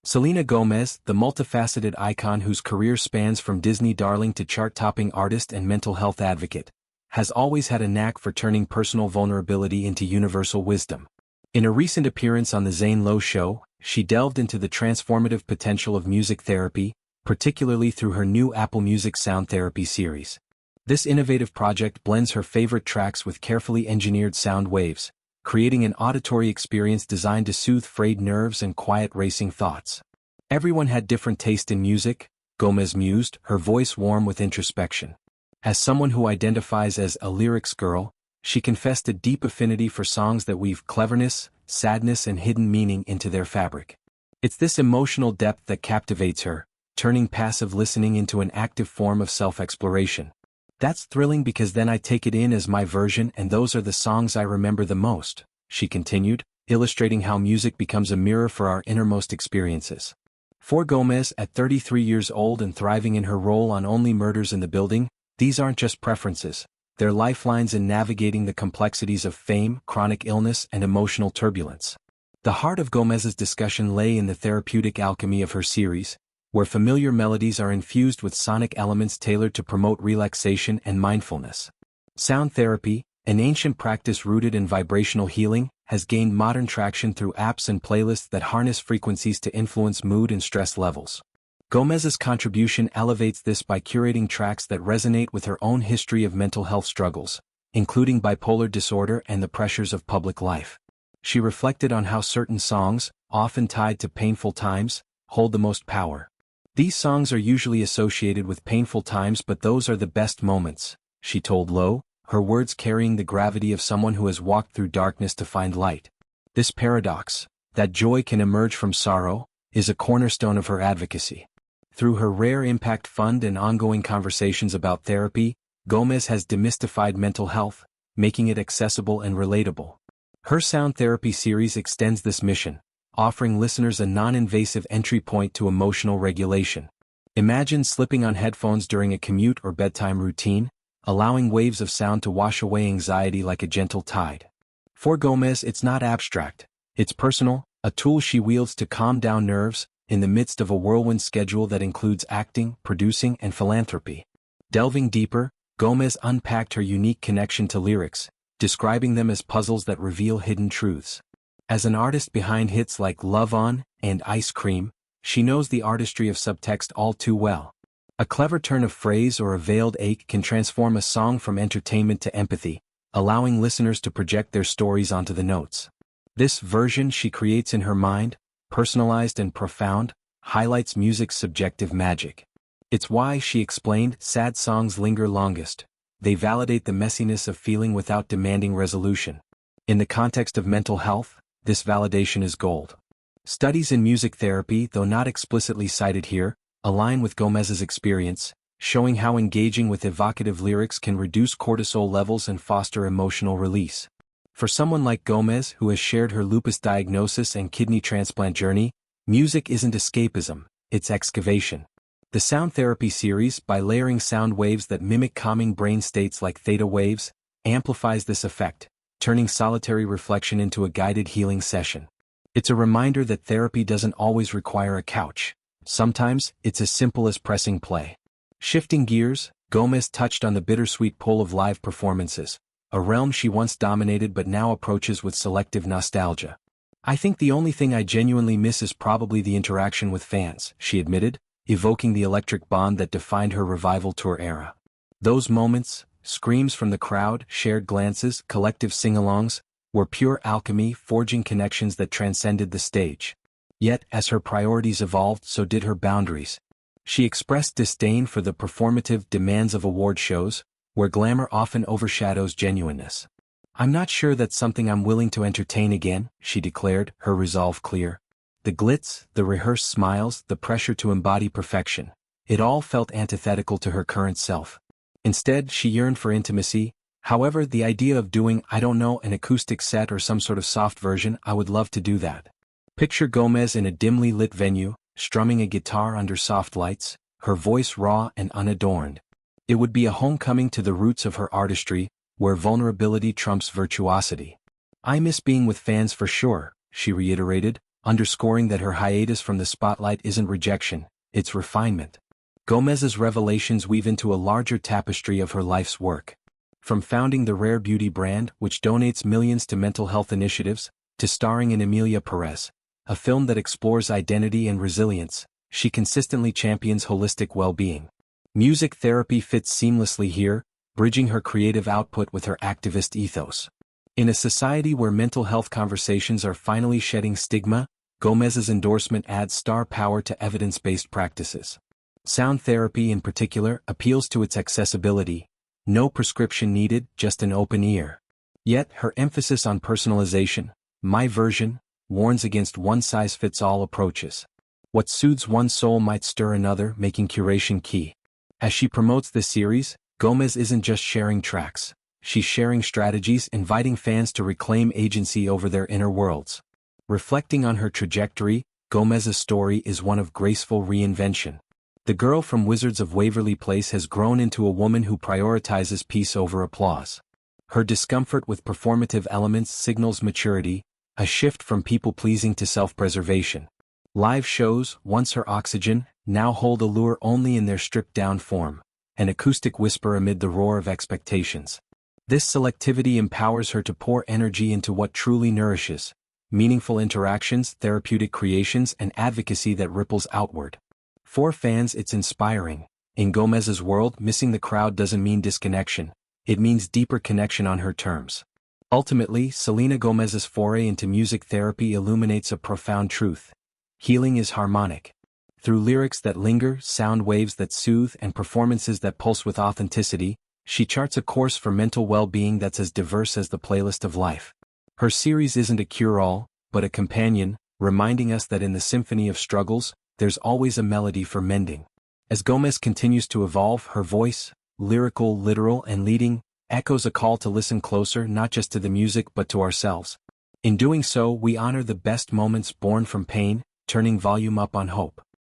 Selena Gomez, the multifaceted icon whose career spans from Disney darling to chart-topping artist and mental health advocate, has always had a knack for turning personal vulnerability into universal wisdom. In a recent appearance on The Zane Lowe Show, she delved into the transformative potential of music therapy, particularly through her new Apple Music Sound Therapy series. This innovative project blends her favorite tracks with carefully engineered sound waves, creating an auditory experience designed to soothe frayed nerves and quiet racing thoughts. Everyone had different taste in music, Gomez mused, her voice warm with introspection. As someone who identifies as a lyrics girl, she confessed a deep affinity for songs that weave cleverness, sadness and hidden meaning into their fabric. It's this emotional depth that captivates her, turning passive listening into an active form of self-exploration. That's thrilling because then I take it in as my version and those are the songs I remember the most, she continued, illustrating how music becomes a mirror for our innermost experiences. For Gomez, at 33 years old and thriving in her role on Only Murders in the Building, these aren't just preferences, they're lifelines in navigating the complexities of fame, chronic illness, and emotional turbulence. The heart of Gomez's discussion lay in the therapeutic alchemy of her series, where familiar melodies are infused with sonic elements tailored to promote relaxation and mindfulness. Sound therapy, an ancient practice rooted in vibrational healing, has gained modern traction through apps and playlists that harness frequencies to influence mood and stress levels. Gomez's contribution elevates this by curating tracks that resonate with her own history of mental health struggles, including bipolar disorder and the pressures of public life. She reflected on how certain songs, often tied to painful times, hold the most power. These songs are usually associated with painful times, but those are the best moments, she told Lowe, her words carrying the gravity of someone who has walked through darkness to find light. This paradox, that joy can emerge from sorrow, is a cornerstone of her advocacy. Through her Rare Impact Fund and ongoing conversations about therapy, Gomez has demystified mental health, making it accessible and relatable. Her sound therapy series extends this mission, offering listeners a non-invasive entry point to emotional regulation. Imagine slipping on headphones during a commute or bedtime routine, allowing waves of sound to wash away anxiety like a gentle tide. For Gomez, it's not abstract, it's personal, a tool she wields to calm down nerves, in the midst of a whirlwind schedule that includes acting, producing, and philanthropy. Delving deeper, Gomez unpacked her unique connection to lyrics, describing them as puzzles that reveal hidden truths. As an artist behind hits like Love On and Ice Cream, she knows the artistry of subtext all too well. A clever turn of phrase or a veiled ache can transform a song from entertainment to empathy, allowing listeners to project their stories onto the notes. This version she creates in her mind, personalized and profound, highlights music's subjective magic. It's why, she explained, sad songs linger longest. They validate the messiness of feeling without demanding resolution. In the context of mental health, this validation is gold. Studies in music therapy, though not explicitly cited here, align with Gomez's experience, showing how engaging with evocative lyrics can reduce cortisol levels and foster emotional release. For someone like Gomez, who has shared her lupus diagnosis and kidney transplant journey, music isn't escapism, it's excavation. The sound therapy series, by layering sound waves that mimic calming brain states like theta waves, amplifies this effect, turning solitary reflection into a guided healing session. It's a reminder that therapy doesn't always require a couch. Sometimes, it's as simple as pressing play. Shifting gears, Gomez touched on the bittersweet pull of live performances, a realm she once dominated but now approaches with selective nostalgia. I think the only thing I genuinely miss is probably the interaction with fans, she admitted, evoking the electric bond that defined her revival tour era. Those moments, screams from the crowd, shared glances, collective sing-alongs, were pure alchemy, forging connections that transcended the stage. Yet, as her priorities evolved, so did her boundaries. She expressed disdain for the performative demands of award shows, where glamour often overshadows genuineness. I'm not sure that's something I'm willing to entertain again, she declared, her resolve clear. The glitz, the rehearsed smiles, the pressure to embody perfection, it all felt antithetical to her current self. Instead, she yearned for intimacy. However, the idea of doing, I don't know, an acoustic set or some sort of soft version, I would love to do that. Picture Gomez in a dimly lit venue, strumming a guitar under soft lights, her voice raw and unadorned. It would be a homecoming to the roots of her artistry, where vulnerability trumps virtuosity. I miss being with fans for sure, she reiterated, underscoring that her hiatus from the spotlight isn't rejection, it's refinement. Gomez's revelations weave into a larger tapestry of her life's work. From founding the Rare Beauty brand, which donates millions to mental health initiatives, to starring in Emilia Perez, a film that explores identity and resilience, she consistently champions holistic well-being. Music therapy fits seamlessly here, bridging her creative output with her activist ethos. In a society where mental health conversations are finally shedding stigma, Gomez's endorsement adds star power to evidence-based practices. Sound therapy in particular appeals to its accessibility. No prescription needed, just an open ear. Yet, her emphasis on personalization, my version, warns against one-size-fits-all approaches. What soothes one soul might stir another, making curation key. As she promotes this series, Gomez isn't just sharing tracks. She's sharing strategies, inviting fans to reclaim agency over their inner worlds. Reflecting on her trajectory, Gomez's story is one of graceful reinvention. The girl from Wizards of Waverly Place has grown into a woman who prioritizes peace over applause. Her discomfort with performative elements signals maturity, a shift from people-pleasing to self-preservation. Live shows, once her oxygen, now hold allure only in their stripped-down form, an acoustic whisper amid the roar of expectations. This selectivity empowers her to pour energy into what truly nourishes, meaningful interactions, therapeutic creations, and advocacy that ripples outward. For fans, it's inspiring. In Gomez's world, missing the crowd doesn't mean disconnection, it means deeper connection on her terms. Ultimately, Selena Gomez's foray into music therapy illuminates a profound truth. Healing is harmonic. Through lyrics that linger, sound waves that soothe, and performances that pulse with authenticity, she charts a course for mental well-being that's as diverse as the playlist of life. Her series isn't a cure-all, but a companion, reminding us that in the symphony of struggles, there's always a melody for mending. As Gomez continues to evolve, her voice, lyrical, literal, and leading, echoes a call to listen closer not just to the music but to ourselves. In doing so, we honor the best moments born from pain, turning volume up on hope.